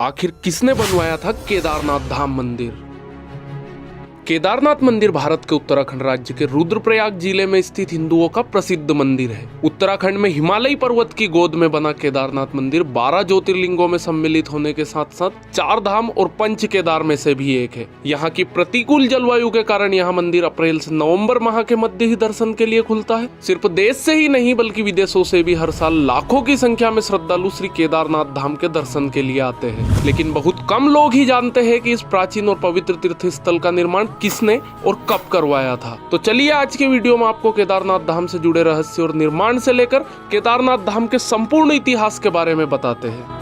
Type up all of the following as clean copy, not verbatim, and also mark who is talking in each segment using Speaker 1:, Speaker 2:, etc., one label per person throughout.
Speaker 1: आखिर किसने बनवाया था केदारनाथ धाम मंदिर? केदारनाथ मंदिर भारत के उत्तराखंड राज्य के रुद्रप्रयाग जिले में स्थित हिंदुओं का प्रसिद्ध मंदिर है। उत्तराखंड में हिमालयी पर्वत की गोद में बना केदारनाथ मंदिर 12 ज्योतिर्लिंगों में सम्मिलित होने के साथ साथ 4 धाम और पंच केदार में से भी एक है। यहाँ की प्रतिकूल जलवायु के कारण यह मंदिर अप्रैल से नवंबर माह के मध्य ही दर्शन के लिए खुलता है। सिर्फ देश से ही नहीं बल्कि विदेशों से भी हर साल लाखों की संख्या में श्रद्धालु श्री केदारनाथ धाम के दर्शन के लिए आते हैं। लेकिन बहुत कम लोग ही जानते हैं कि इस प्राचीन और पवित्र तीर्थ स्थल का निर्माण किसने और कब करवाया था। तो चलिए आज के वीडियो में आपको केदारनाथ धाम से जुड़े रहस्य और निर्माण से लेकर केदारनाथ धाम के संपूर्ण इतिहास के बारे में बताते हैं।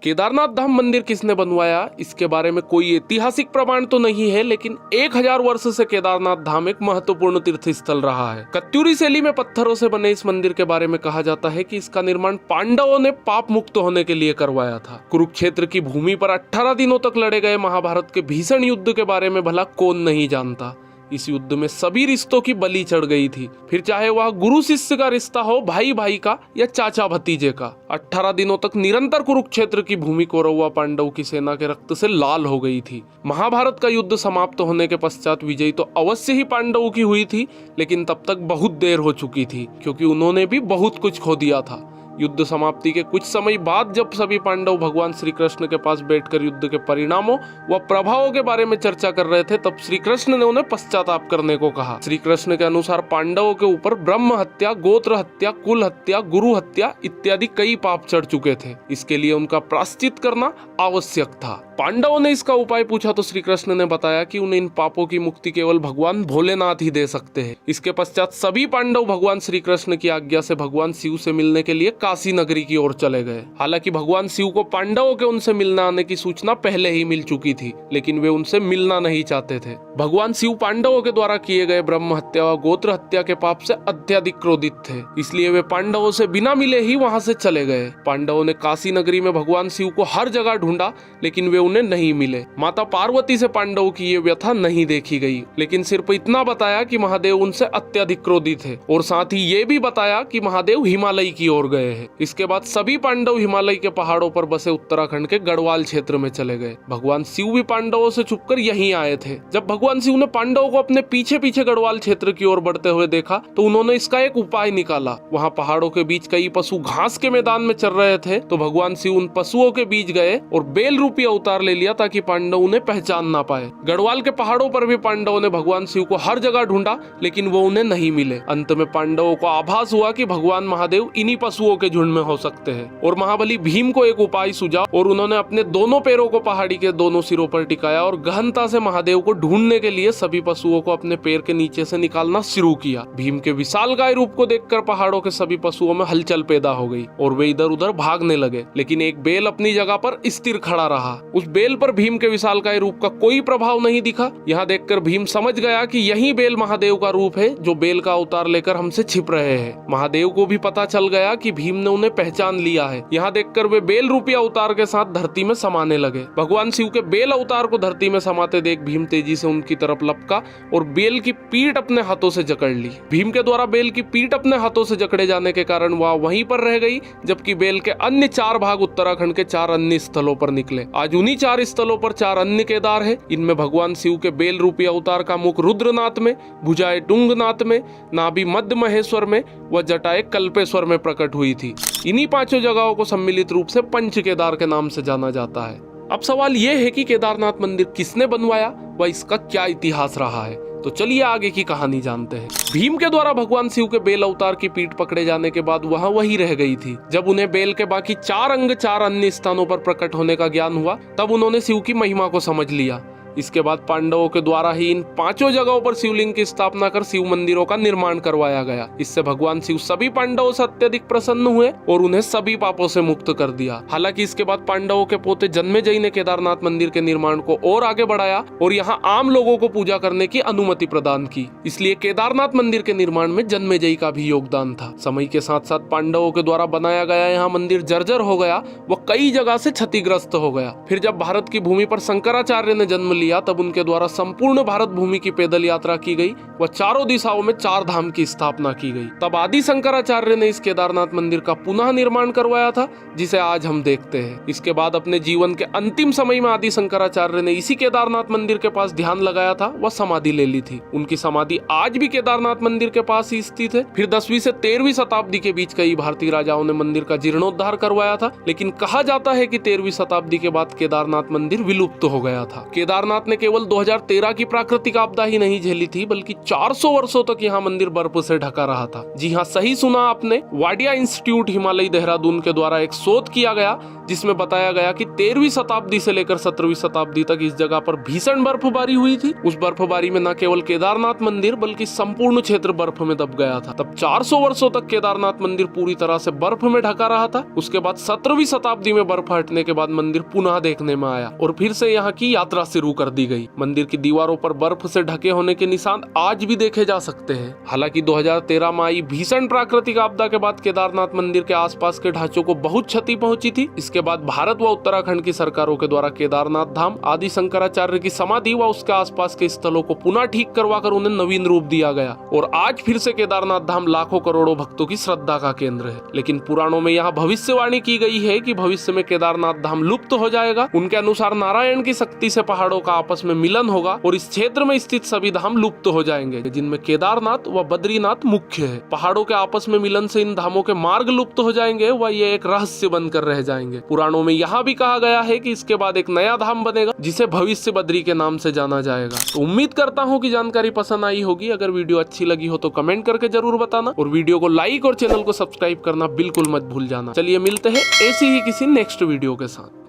Speaker 1: केदारनाथ धाम मंदिर किसने बनवाया, इसके बारे में कोई ऐतिहासिक प्रमाण तो नहीं है, लेकिन 1000 वर्ष से केदारनाथ धाम एक महत्वपूर्ण तीर्थ स्थल रहा है। कत्यूरी शैली में पत्थरों से बने इस मंदिर के बारे में कहा जाता है कि इसका निर्माण पांडवों ने पाप मुक्त होने के लिए करवाया था। कुरुक्षेत्र की भूमि पर 18 दिनों तक लड़े गए महाभारत के भीषण युद्ध के बारे में भला कौन नहीं जानता। इस युद्ध में सभी रिश्तों की बलि चढ़ गई थी, फिर चाहे वह गुरु शिष्य का रिश्ता हो, भाई भाई का या चाचा भतीजे का। 18 दिनों तक निरंतर कुरुक्षेत्र की भूमि कौरव पांडव की सेना के रक्त से लाल हो गई थी। महाभारत का युद्ध समाप्त होने के पश्चात विजयी तो अवश्य ही पांडवों की हुई थी, लेकिन तब तक बहुत देर हो चुकी थी क्योंकि उन्होंने भी बहुत कुछ खो दिया था। युद्ध समाप्ति के कुछ समय बाद जब सभी पांडव भगवान श्री कृष्ण के पास बैठकर युद्ध के परिणामों व प्रभावों के बारे में चर्चा कर रहे थे, तब श्री कृष्ण ने उन्हें पश्चाताप करने को कहा। श्री कृष्ण के अनुसार पांडवों के ऊपर ब्रह्म हत्या, गोत्र हत्या, कुल हत्या, गुरु हत्या इत्यादि कई पाप चढ़ चुके थे। इसके लिए उनका प्रायश्चित करना आवश्यक था। पांडवों ने इसका उपाय पूछा तो श्री कृष्ण ने बताया कि उन्हें इन पापों की मुक्ति केवल भगवान भोलेनाथ ही दे सकते हैं। इसके पश्चात सभी पांडव भगवान श्री कृष्ण की आज्ञा से भगवान शिव से मिलने के लिए काशी नगरी की ओर चले गए। हालांकि भगवान शिव को पांडवों के उनसे मिलने आने की सूचना पहले ही मिल चुकी थी, लेकिन वे उनसे मिलना नहीं चाहते थे। भगवान शिव पांडवों के द्वारा किए गए ब्रह्म हत्या व गोत्र हत्या के पाप से अत्यधिक क्रोधित थे, इसलिए वे पांडवों से बिना मिले ही वहां से चले गए। पांडवों ने काशी नगरी में भगवान शिव को हर जगह ढूंढा, लेकिन वे उन्हें नहीं मिले। माता पार्वती से पांडवों की ये व्यथा नहीं देखी गई, लेकिन सिर्फ इतना बताया कि महादेव उनसे अत्यधिक क्रोधित है और साथ ही ये भी बताया कि महादेव हिमालय की ओर गए हैं। इसके बाद सभी पांडव हिमालय के पहाड़ों पर बसे उत्तराखंड के गढ़वाल क्षेत्र में चले गए। भगवान शिव भी पांडवों से छुपकर यहीं आए थे। जब भगवान शिव ने पांडवों को अपने पीछे पीछे गढ़वाल क्षेत्र की ओर बढ़ते हुए देखा तो उन्होंने इसका एक उपाय निकाला। वहाँ पहाड़ों के बीच कई पशु घास के मैदान में चर रहे थे, तो भगवान शिव उन पशुओं के बीच गए और बेल रूपी अवतार ले लिया ताकि पांडव उन्हें पहचान ना पाए। गढ़वाल के पहाड़ों पर भी पांडवों ने भगवान शिव को हर जगह ढूंढा, लेकिन वो उन्हें नहीं मिले। अंत में पांडवों को आभास हुआ कि भगवान महादेव इन्हीं पशुओं के झुंड में हो सकते हैं और महाबली भीम को एक उपाय सूझा और उन्होंने अपने दोनों पैरों को पहाड़ी के दोनों सिरों पर टिकाया और गहनता से महादेव को ढूंढने के लिए सभी पशुओं को अपने पैर के नीचे से निकालना शुरू किया। भीम के विशाल गाय रूप को देखकर पहाड़ों के सभी पशुओं में हलचल पैदा हो गई और वे इधर उधर भागने लगे, लेकिन एक बेल अपनी जगह पर स्थिर खड़ा रहा। उस बेल पर भीम के विशालकाय रूप का कोई प्रभाव नहीं दिखा। यहाँ देखकर भीम समझ गया कि यही बेल महादेव का रूप है जो बेल का अवतार लेकर हमसे छिप रहे हैं। महादेव को भी पता चल गया कि भीम ने उन्हें पहचान लिया है। यहाँ देखकर वे बेल रूपी अवतार के साथ धरती में समाने लगे। भगवान शिव के बेल अवतार को धरती में समाते देख भीम तेजी से उनकी तरफ लपका और बेल की पीठ अपने हाथों से जकड़ ली। भीम के द्वारा बेल की पीठ अपने हाथों से जकड़े जाने के कारण वह वहीं पर रह गई, जबकि बेल के अन्य 4 भाग उत्तराखंड के 4 अन्य स्थलों पर निकले। आज उन्हीं 4 स्थलों पर 4 अन्य केदार है। इनमें भगवान शिव के बेल रूपी अवतार का मुख रुद्रनाथ में, भुजाएं टुंगनाथ में, नाभि मध्य महेश्वर में व जटाएं कल्पेश्वर में प्रकट हुई थी। इन्हीं 5 जगहों को सम्मिलित रूप से पंच केदार के नाम से जाना जाता है। अब सवाल यह है कि केदारनाथ मंदिर किसने बनवाया व इसका क्या इतिहास रहा है। तो चलिए आगे की कहानी जानते हैं। भीम के द्वारा भगवान शिव के बेल अवतार की पीठ पकड़े जाने के बाद वह वही रह गई थी। जब उन्हें बेल के बाकी 4 अंग 4 अन्य स्थानों पर प्रकट होने का ज्ञान हुआ, तब उन्होंने शिव की महिमा को समझ लिया। इसके बाद पांडवों के द्वारा ही इन 5 जगहों पर शिवलिंग की स्थापना कर शिव मंदिरों का निर्माण करवाया गया। इससे भगवान शिव सभी पांडवों से अत्यधिक प्रसन्न हुए और उन्हें सभी पापों से मुक्त कर दिया। हालांकि इसके बाद पांडवों के पोते जन्मेजय ने केदारनाथ मंदिर के निर्माण को और आगे बढ़ाया और यहाँ आम लोगों को पूजा करने की अनुमति प्रदान की। इसलिए केदारनाथ मंदिर के निर्माण में जन्मेजय का भी योगदान था। समय के साथ साथ पांडवों के द्वारा बनाया गया यहाँ मंदिर जर्जर हो गया व कई जगह से क्षतिग्रस्त हो गया। फिर जब भारत की भूमि पर शंकराचार्य ने जन्म लिया लिया तब उनके द्वारा संपूर्ण भारत भूमि की पैदल यात्रा की गई व चारों दिशाओं में 4 धाम की स्थापना की गई। तब आदि शंकराचार्य ने इस केदारनाथ मंदिर का पुनः निर्माण करवाया था, जिसे आज हम देखते हैं। इसके बाद अपने जीवन के अंतिम समय में आदि शंकराचार्य ने इसी केदारनाथ मंदिर के पास ध्यान लगाया था व समाधि ले ली थी। उनकी समाधि आज भी केदारनाथ मंदिर के पास ही स्थित है। फिर 10वीं से 13वीं शताब्दी के बीच कई भारतीय राजाओं ने मंदिर का जीर्णोद्धार करवाया था, लेकिन कहा जाता है कि 13वीं शताब्दी के बाद केदारनाथ मंदिर विलुप्त हो गया था। केदारनाथ ने केवल 2013 की प्राकृतिक आपदा ही नहीं झेली थी, बल्कि 400 वर्षों तक यहाँ मंदिर बर्फ से ढका रहा था। जी हाँ, सही सुना आपने। वाडिया इंस्टीट्यूट हिमालय देहरादून के द्वारा एक शोध किया गया जिसमें बताया गया कि 13वीं शताब्दी से लेकर 17वीं शताब्दी तक इस जगह पर भीषण बर्फबारी हुई थी। उस बर्फबारी में न केवल केदारनाथ मंदिर बल्कि संपूर्ण क्षेत्र बर्फ में दब गया था। तब 400 वर्षों तक केदारनाथ मंदिर पूरी तरह से बर्फ में ढका रहा था। उसके बाद 17वीं शताब्दी में बर्फ हटने के बाद मंदिर पुनः देखने में आया और फिर से यहाँ की यात्रा शुरू कर दी गई। मंदिर की दीवारों पर बर्फ से ढके होने के निशान आज भी देखे जा सकते हैं। हालांकि 2013 में आई भीषण प्राकृतिक आपदा के बाद केदारनाथ मंदिर के आसपास के ढांचों को बहुत क्षति पहुंची थी। इसके बाद भारत व उत्तराखंड की सरकारों के द्वारा केदारनाथ धाम, आदि शंकराचार्य की समाधि व उसके आसपास के स्थलों को पुनः ठीक करवाकर उन्हें नवीन रूप दिया गया और आज फिर से केदारनाथ धाम लाखों करोड़ों भक्तों की श्रद्धा का केंद्र है। लेकिन पुराणों में यहाँ भविष्यवाणी की गई है कि भविष्य में केदारनाथ धाम लुप्त हो जाएगा। उनके अनुसार नारायण की शक्ति से पहाड़ों का आपस में मिलन होगा और इस क्षेत्र में स्थित सभी धाम लुप्त हो जाएंगे, जिनमें केदारनाथ व बद्रीनाथ मुख्य है। पहाड़ों के आपस में मिलन से इन धामों के मार्ग लुप्त हो जाएंगे व ये एक रहस्य बनकर रह जाएंगे। पुराणों में यहाँ भी कहा गया है कि इसके बाद एक नया धाम बनेगा जिसे भविष्य बद्री के नाम से जाना जाएगा। तो उम्मीद करता हूँ कि जानकारी पसंद आई होगी। अगर वीडियो अच्छी लगी हो तो कमेंट करके जरूर बताना और वीडियो को लाइक और चैनल को सब्सक्राइब करना बिल्कुल मत भूल जाना। चलिए मिलते हैं ऐसी ही किसी नेक्स्ट वीडियो के साथ।